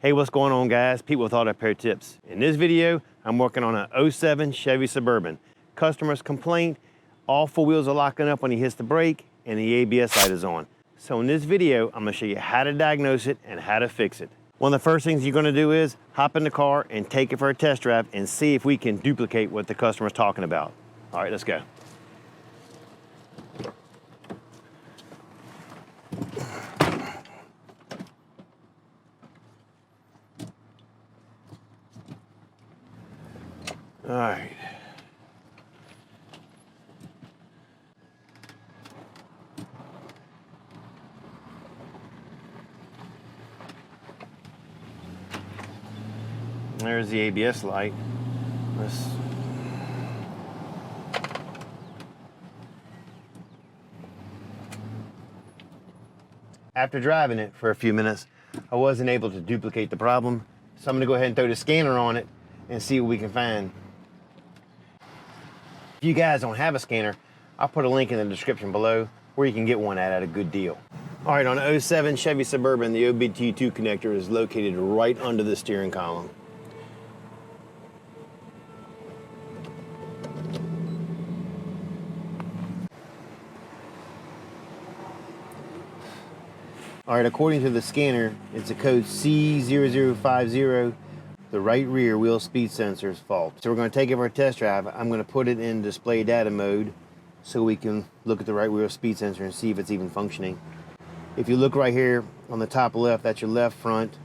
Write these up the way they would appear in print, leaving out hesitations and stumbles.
Hey, what's going on, guys? Pete with Auto Repair Tips. In this video, I'm working on an 07 Chevy Suburban. Customer's complaint, all four wheels are locking up when he hits the brake and the ABS light is on. So in this video, I'm gonna show you how to diagnose it and how to fix it. One of the first things you're gonna do is hop in the car and take it for a test drive and see if we can duplicate what the customer's talking about. All right, let's go. All right. There's the ABS light. After driving it for a few minutes, I wasn't able to duplicate the problem, so I'm gonna go ahead and throw the scanner on it and see what we can find. If you guys don't have a scanner, I'll put a link in the description below where you can get one at a good deal. All right, on the 07 Chevy Suburban, the OBD2 connector is located right under the steering column. All right, according to the scanner, it's a code C0050, the right rear wheel speed sensor's fault. So we're gonna take it for a test drive. I'm gonna put it in display data mode so we can look at the right rear speed sensor and see if it's even functioning. If you look right here on the top left, that's your left front,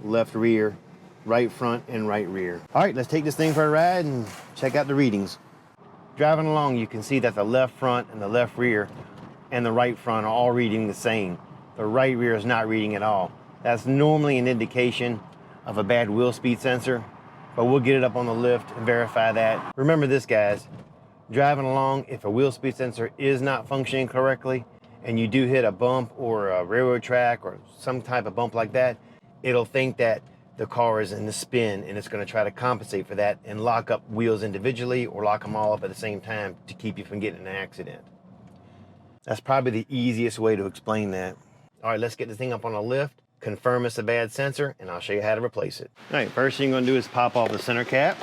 left rear, right front, and right rear. All right, let's take this thing for a ride and check out the readings. Driving along, you can see that the left front and the left rear and the right front are all reading the same. The right rear is not reading at all. That's normally an indication of a bad wheel speed sensor, but we'll get it up on the lift and verify that. Remember this, guys, driving along, if a wheel speed sensor is not functioning correctly and you do hit a bump or a railroad track or some type of bump like that, it'll think that the car is in the spin and it's gonna try to compensate for that and lock up wheels individually or lock them all up at the same time to keep you from getting in an accident. That's probably the easiest way to explain that. All right, let's get this thing up on a lift, confirm it's a bad sensor, and I'll show you how to replace it. All right, first thing you're gonna do is pop off the center cap.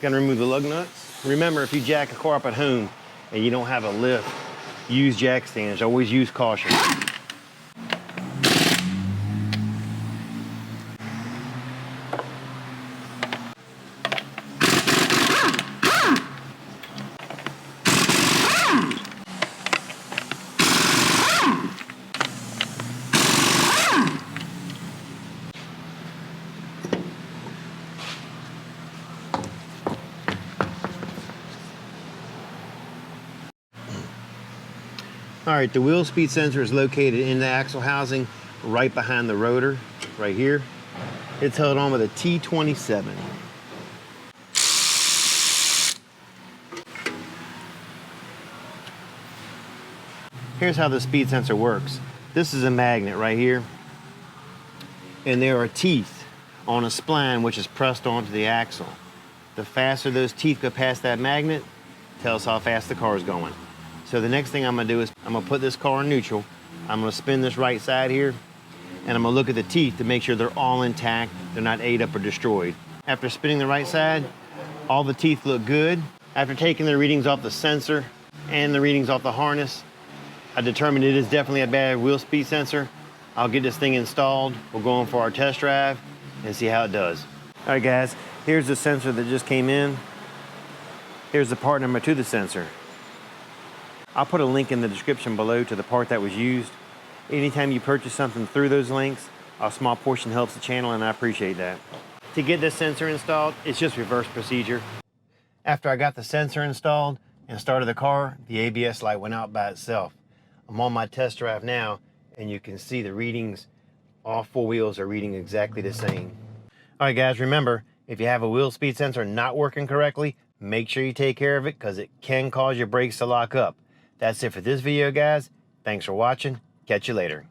Gonna remove the lug nuts. Remember, if you jack a car up at home and you don't have a lift, use jack stands. Always use caution. All right, the wheel speed sensor is located in the axle housing right behind the rotor, right here. It's held on with a T27. Here's how the speed sensor works. This is a magnet right here, and there are teeth on a spline which is pressed onto the axle. The faster those teeth go past that magnet, tells how fast the car is going. So the next thing I'm gonna do is I'm gonna put this car in neutral. I'm gonna spin this right side here, and I'm gonna look at the teeth to make sure they're all intact, they're not ate up or destroyed. After spinning the right side, all the teeth look good. After taking the readings off the sensor and the readings off the harness, I determined it is definitely a bad wheel speed sensor. I'll get this thing installed. We'll go on for our test drive and see how it does. All right, guys, here's the sensor that just came in. Here's the part number to the sensor. I'll put a link in the description below to the part that was used. Anytime you purchase something through those links, a small portion helps the channel, and I appreciate that. To get this sensor installed, it's just reverse procedure. After I got the sensor installed and started the car, the ABS light went out by itself. I'm on my test drive now, and you can see the readings. All four wheels are reading exactly the same. All right, guys, remember, if you have a wheel speed sensor not working correctly, make sure you take care of it because it can cause your brakes to lock up. That's it for this video, guys. Thanks for watching. Catch you later.